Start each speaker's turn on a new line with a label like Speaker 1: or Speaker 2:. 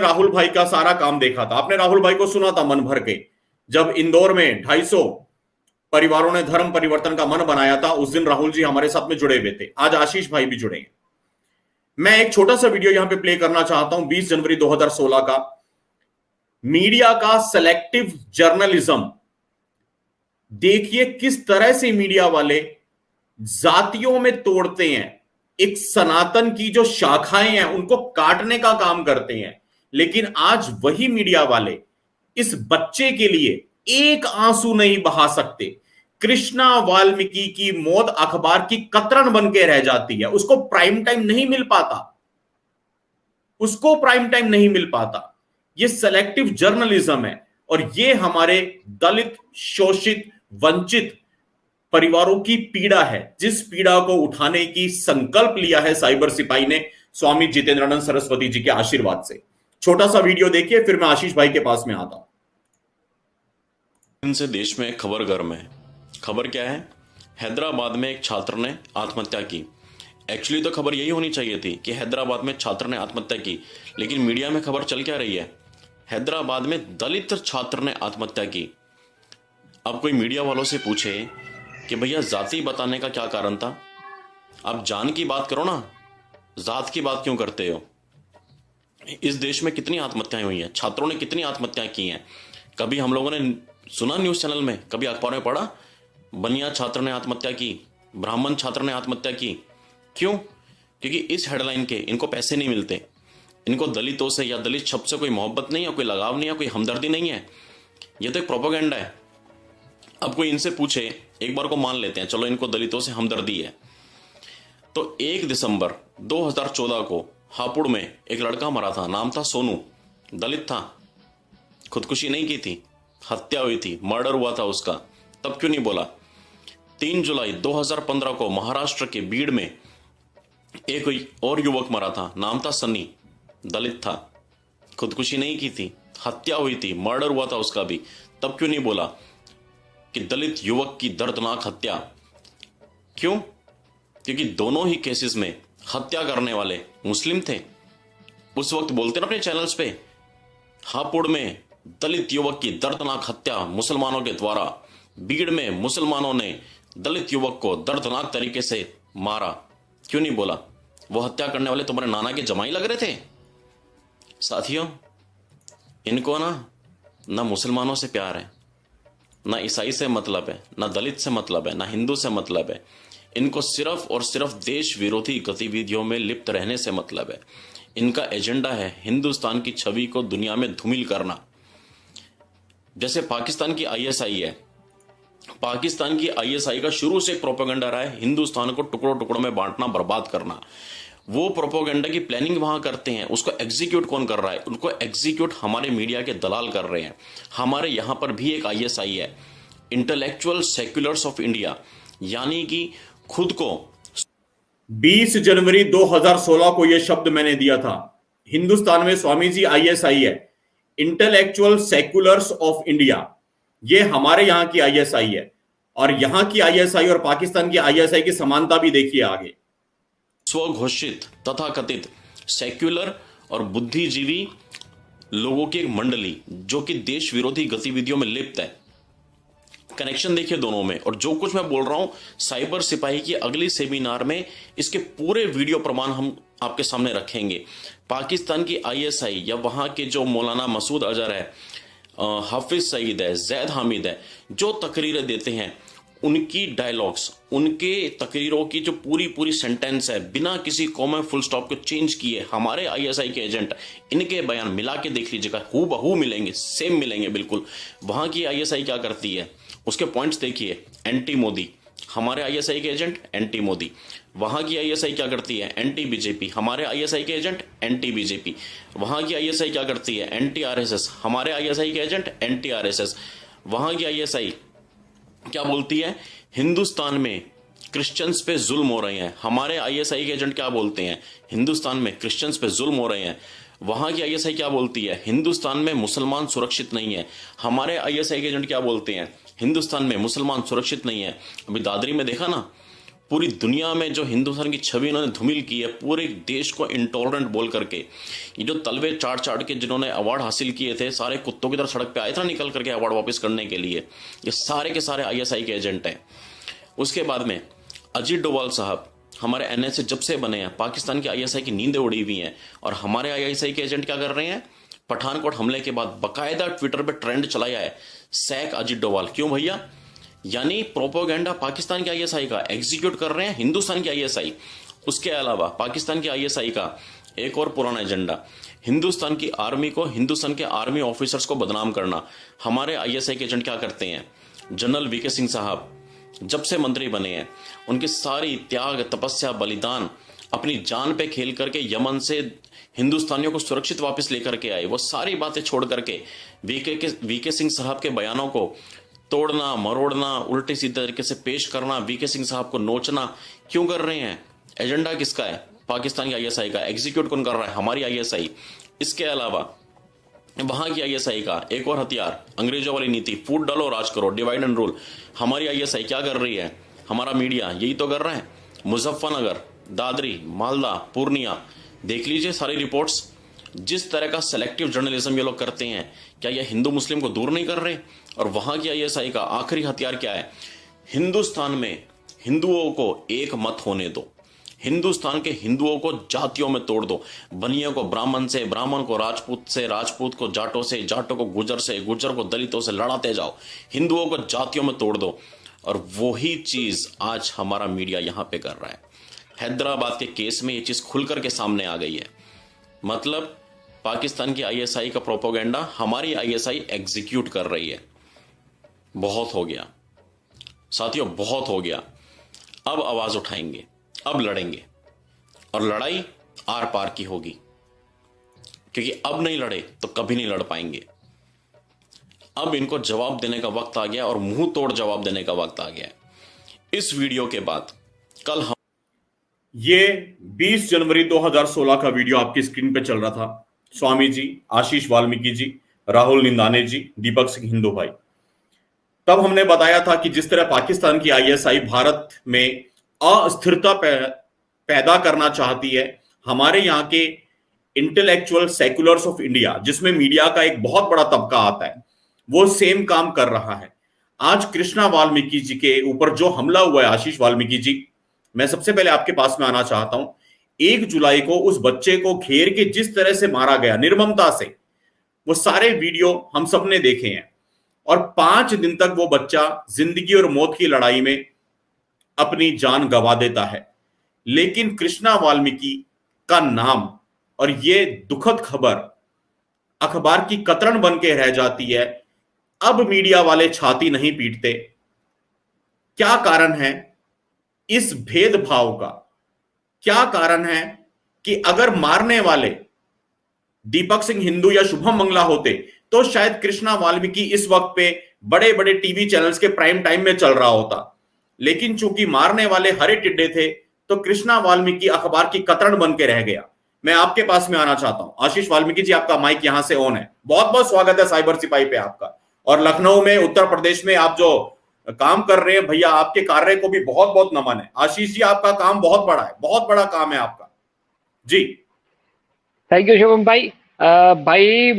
Speaker 1: राहुल भाई का सारा काम देखा था, आपने राहुल भाई को सुना था मन भर के, जब इंदौर में 250 परिवारों ने धर्म परिवर्तन का मन बनाया था, उस दिन राहुल जी हमारे साथ में जुड़े हुए थे। आज आशीष भाई भी जुड़े हैं। मैं एक छोटा सा वीडियो यहां पे प्ले करना चाहता हूं 20 जनवरी 2016 का, मीडिया का सेलेक्टिव जर्नलिज्म। देखिए किस तरह से मीडिया वाले जातियों में तोड़ते हैं, एक सनातन की जो शाखाएं हैं उनको काटने का काम करते हैं। लेकिन आज वही मीडिया वाले इस बच्चे के लिए एक आंसू नहीं बहा सकते। कृष्णा वाल्मीकि की मौत अखबार की कतरन बन के रह जाती है, उसको प्राइम टाइम नहीं मिल पाता, उसको प्राइम टाइम नहीं मिल पाता। ये सेलेक्टिव जर्नलिज्म है और ये हमारे दलित, शोषित, वंचित परिवारों की पीड़ा है, जिस पीड़ा को उठाने की संकल्प लिया है साइबर सिपाही ने स्वामी जितेंद्रानंद सरस्वती जी के आशीर्वाद से। छोटा सा वीडियो देखिए, फिर मैं आशीष भाई के पास में आता हूं।
Speaker 2: इनसे देश में खबर गर्म है। खबर क्या है? हैदराबाद में एक छात्र ने आत्महत्या की। एक्चुअली तो खबर यही होनी चाहिए थी कि हैदराबाद में छात्र ने आत्महत्या की, लेकिन मीडिया में खबर चल क्या रही है? हैदराबाद में दलित छात्र ने आत्महत्या की। अब कोई मीडिया वालों से पूछे कि भैया जाति बताने का क्या कारण था? आप जान की बात करो ना, जात की बात क्यों करते हो? इस देश में कितनी आत्महत्याएं हुई हैं, छात्रों ने कितनी आत्महत्याएं की हैं? कभी हम लोगों ने सुना न्यूज चैनल में, कभी अखबार में पढ़ा बनिया छात्र ने आत्महत्या की, ब्राह्मण छात्र ने आत्महत्या की? क्यों? क्योंकि इस हेडलाइन के इनको पैसे नहीं मिलते, इनको दलितों से या दलित शब्द से कोई मोहब्बत नहीं है, कोई लगाव नहीं है, कोई हमदर्दी नहीं है। यह तो एक प्रोपेगेंडा है। अब कोई इनसे पूछे, एक बार को मान लेते हैं चलो इनको दलितों से हमदर्दी है, तो 1 दिसंबर 2014 को हापुड़ में एक लड़का मरा था, नाम था सोनू, दलित था, खुदकुशी नहीं की थी, हत्या हुई थी, मर्डर हुआ था उसका, तब क्यों नहीं बोला? 3 जुलाई 2015 को महाराष्ट्र के बीड़ में एक और युवक मरा था, नाम था सनी, दलित था, खुदकुशी नहीं की थी, हत्या हुई थी, मर्डर हुआ था उसका भी, तब क्यों नहीं बोला कि दलित युवक की दर्दनाक हत्या? क्यों? क्योंकि दोनों ही केसेस में हत्या करने वाले मुस्लिम थे। उस वक्त बोलते ना अपने चैनल्स पे, हापुड़ में दलित युवक की दर्दनाक हत्या मुसलमानों के द्वारा, बीड़ में मुसलमानों ने दलित युवक को दर्दनाक तरीके से मारा। क्यों नहीं बोला? वो हत्या करने वाले तुम्हारे नाना के जमाई लग रहे थे। साथियों, इनको ना मुसलमानों से प्यार है, ना ईसाई से मतलब है, ना दलित से मतलब है, ना हिंदू से मतलब है। इनको सिर्फ और सिर्फ देश विरोधी गतिविधियों में लिप्त रहने से मतलब है। इनका एजेंडा है हिंदुस्तान की छवि को दुनिया में धूमिल करना। जैसे पाकिस्तान की आईएसआई है, पाकिस्तान की आईएसआई का शुरू से प्रोपेगेंडा रहा है हिंदुस्तान को टुकड़ों टुकड़ों में बांटना, बर्बाद करना। वो प्रोपेगेंडा की प्लानिंग वहां करते हैं, उसको एग्जीक्यूट कौन कर रहा है? उनको एग्जीक्यूट हमारे मीडिया के दलाल कर रहे हैं। हमारे यहां पर भी एक आईएसआई है, इंटेलेक्चुअल सेक्युलर्स ऑफ इंडिया, यानी कि खुद को
Speaker 1: 20 जनवरी 2016 को यह शब्द मैंने दिया था। हिंदुस्तान में स्वामी जी आईएसआई है, इंटेलेक्चुअल सेक्युलर्स ऑफ इंडिया। यह हमारे यहां की आईएसआई है, और यहां की आईएसआई और पाकिस्तान की आईएसआई की समानता भी देखिए आगे।
Speaker 2: स्वघोषित तथाकथित सेक्युलर और बुद्धिजीवी लोगों की एक मंडली जो कि देश विरोधी गतिविधियों में लिप्त है। कनेक्शन देखिए दोनों में। और जो कुछ मैं बोल रहा हूं, साइबर सिपाही की अगली सेमिनार में इसके पूरे वीडियो प्रमाण हम आपके सामने रखेंगे। पाकिस्तान की आईएसआई या वहां के जो मौलाना मसूद अजहर है, हाफिज सईद है, जैद हामिद है, जो तकरीरें देते हैं, उनकी डायलॉग्स, उनके तकरीरों की जो पूरी सेंटेंस है, बिना किसी कॉमा फुल स्टॉप को चेंज किए, हमारे आईएसआई के एजेंट इनके बयान मिला के देख लीजिएगा, हूबहू मिलेंगे, सेम मिलेंगे बिल्कुल। वहां की आईएसआई क्या करती है, उसके पॉइंट्स देखिए। एंटी मोदी, हमारे आईएसआई के एजेंट एंटी मोदी। वहां की आईएसआई क्या करती है? एंटी बीजेपी, हमारे आईएसआई के एजेंट एंटी बीजेपी। वहां की आईएसआई क्या करती है? एंटी आरएसएस, हमारे आईएसआई के एजेंट एंटी आरएसएस। वहां की आईएसआई क्या बोलती है? हिंदुस्तान में क्रिश्चियंस पे जुल्म हो रहे हैं, हमारे आईएसआई के एजेंट क्या बोलते हैं? हिंदुस्तान में क्रिश्चियंस पे जुल्म हो रहे हैं। वहां की आईएसआई क्या बोलती है? हिंदुस्तान में मुसलमान सुरक्षित नहीं है, हमारे आईएसआई के एजेंट क्या बोलते हैं? हिंदुस्तान में मुसलमान सुरक्षित नहीं है। अभी दादरी में देखा ना, पूरी दुनिया में जो हिंदुस्तान की छवि इन्होंने धूमिल की है, पूरे देश को इंटॉलरेंट बोल करके, ये जो तलवे चाट चाट के जिन्होंने अवार्ड हासिल किए थे, सारे कुत्तों की तरह सड़क पे आए थे निकल करके अवार्ड वापस करने के लिए, ये सारे के सारे आईएसआई के एजेंट हैं। उसके बाद में अजीत डोभाल साहब हमारे एनएसए जब से बने हैं, पाकिस्तान की आईएसआई की नींदें उड़ी हुई हैं, और हमारे आईएसआई के एजेंट क्या कर रहे हैं? पठानकोट हमले के बाद बकायदा ट्विटर पे ट्रेंड चलाया है, सैक अजीत डोभाल। क्यों भैया? यानी प्रोपोगेंडा पाकिस्तान के आईएसआई का एग्जीक्यूट कर रहे हैं हिंदुस्तान के आईएसआई। उसके अलावा पाकिस्तान के आईएसआई का एक और पुराना एजेंडा, हिंदुस्तान की आर्मी को, हिंदुस्तान के आर्मी ऑफिसर्स को बदनाम करना। हमारे आईएसआई के एजेंट क्या करते हैं? जनरल वीके सिंह साहब जब से मंत्री बने हैं, उनकी सारी त्याग, तपस्या, बलिदान, अपनी जान पे खेल करके यमन से हिंदुस्तानियों को सुरक्षित वापस लेकर के आए। वो सारी बातें छोड़ करके वीके सिंह साहब के बयानों को तोड़ना, मरोड़ना, उल्टे सीधे तरीके से पेश करना, वीके सिंह साहब को नोचना क्यों कर रहे हैं? एजेंडा किसका है? पाकिस्तान की आईएसआई का। एग्जीक्यूट कौन कर रहा है? हमारी आईएसआई। इसके अलावा वहां की आईएसआई का एक और हथियार, अंग्रेजों वाली नीति, फूट डालो राज करो, डिवाइड एंड रूल। हमारी आईएसआई क्या कर रही है? हमारा मीडिया यही तो कर रहा है। मुजफ्फरनगर, दादरी, मालदा, पूर्णिया, देख लीजिए सारी रिपोर्ट्स। जिस तरह का सेलेक्टिव जर्नलिज्म ये लोग करते हैं, क्या ये हिंदू मुस्लिम को दूर नहीं कर रहे? और वहां की आईएसआई का आखिरी हथियार क्या है? हिंदुस्तान में हिंदुओं को एक मत होने दो, हिंदुस्तान के हिंदुओं को जातियों में तोड़ दो, बनिया को ब्राह्मण से, ब्राह्मण को राजपूत से, राजपूत को जाटों से, जाटों को गुजर से, गुजर को दलितों से लड़ाते जाओ, हिंदुओं को जातियों में तोड़ दो। और वही चीज आज हमारा मीडिया यहां पे कर रहा है। हैदराबाद के केस में ये चीज खुल करके सामने आ गई है। मतलब पाकिस्तान की आईएसआई का प्रोपोगेंडा हमारी आईएसआई एग्जीक्यूट कर रही है। बहुत हो गया साथियों, बहुत हो गया। अब आवाज उठाएंगे, अब लड़ेंगे, और लड़ाई आर पार की होगी, क्योंकि अब नहीं लड़े तो कभी नहीं लड़ पाएंगे। अब इनको जवाब देने का वक्त आ गया, और मुंह तोड़ जवाब देने का वक्त आ गया। इस वीडियो के बाद कल हम
Speaker 1: ये 20 जनवरी 2016 का वीडियो आपकी स्क्रीन पे चल रहा था। स्वामी जी, आशीष वाल्मीकि जी, राहुल निंदाने जी, दीपक सिंह हिंदू भाई। तब हमने बताया था कि जिस तरह पाकिस्तान की आईएसआई भारत में अस्थिरता पैदा करना चाहती है, हमारे यहाँ के इंटेलेक्चुअल सेक्युलर्स ऑफ इंडिया, जिसमें मीडिया का एक बहुत बड़ा तबका आता है, वो सेम काम कर रहा है। आज कृष्णा वाल्मीकि जी के ऊपर जो हमला हुआ है, आशीष वाल्मीकि जी, मैं सबसे पहले आपके पास में आना चाहता हूं। 1 जुलाई को उस बच्चे को घेर के जिस तरह से मारा गया निर्ममता से, वो सारे वीडियो हम सब ने देखे हैं। और 5 दिन तक वो बच्चा जिंदगी और मौत की लड़ाई में अपनी जान गंवा देता है। लेकिन कृष्णा वाल्मीकि का नाम और ये दुखद खबर अखबार की कतरन बन के रह जाती है। अब मीडिया वाले छाती नहीं पीटते। क्या कारण है इस भेदभाव का? क्या कारण है कि अगर मारने वाले दीपक सिंह हिंदू या शुभम मंगला होते तो शायद कृष्णा वाल्मीकि इस वक्त पे बड़े बड़े टीवी चैनल्स के प्राइम टाइम में चल रहा होता। लेकिन चूंकि मारने वाले हरे टिड्डे थे, तो कृष्णा वाल्मीकि अखबार की कतरन बन के रह गया। मैं आपके पास में आना चाहता हूं। आशीष वाल्मीकि जी, आपका माइक यहां से ऑन है। बहुत बहुत स्वागत है साइबर सिपाही पे आपका। और लखनऊ में, उत्तर प्रदेश में आप जो काम कर रहे हैं भैया, आपके कार्य को भी बहुत बहुत नमन है। आशीष जी, आपका काम बहुत बड़ा है, बहुत बड़ा काम है आपका जी।
Speaker 3: थैंक यू शुभम भाई। भाई